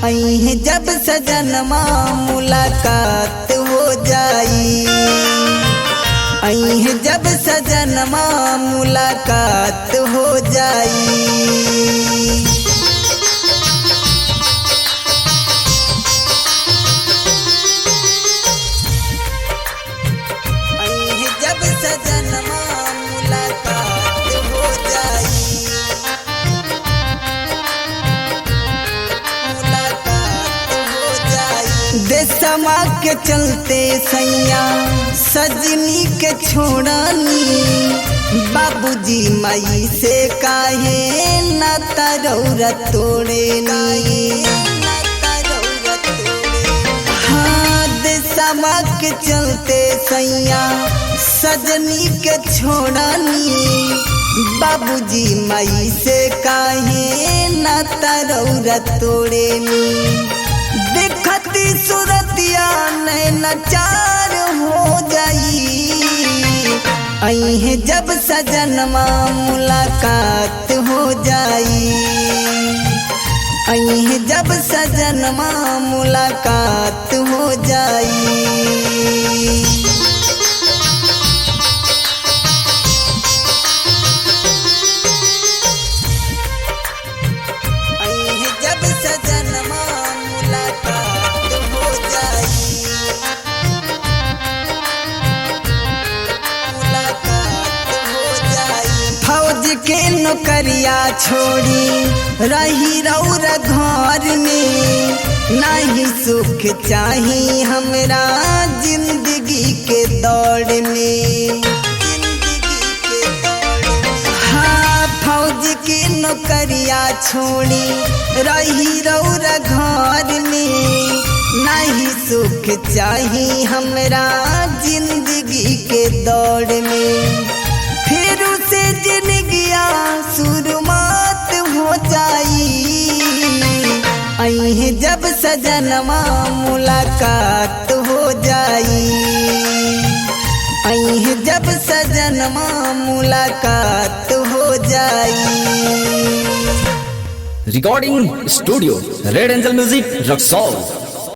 आई है जब सजनमा मुलाकात हो जाई। आई है जब सजनमा मुलाकात हो जाई। देशमा के चलते सैया सजनी के छोड़नी, बाबूजी माई से काहे नाता रौरा तोड़े नी। हाँ देशमा के चलते सैया सजनी के छोड़नी, बाबूजी माई से काहे नाता रौरा तोड़े नी। देखती सूरतिया नैनाचार हो जाई। आई है जब सजनमा मुलाकात हो जाई। आई है जब सजनमा मुलाकात हो जाई। के नौकरिया छोड़ी रही रौरा घर में, नहीं सुख चाही हमरा जिंदगी के दौड़ में। हाँ फौज के नौकरिया छोड़ी रही रौरा घर में, नहीं सुख चाही हमरा जिंदगी के दौड़ में। फिर उसे जिंदगिया शुरुआत हो जाई। आई है जब सजनमा मुलाकात हो जाई। आई है जब सजनमा मुलाकात हो जाई। Recording studio red angel music Raxaul.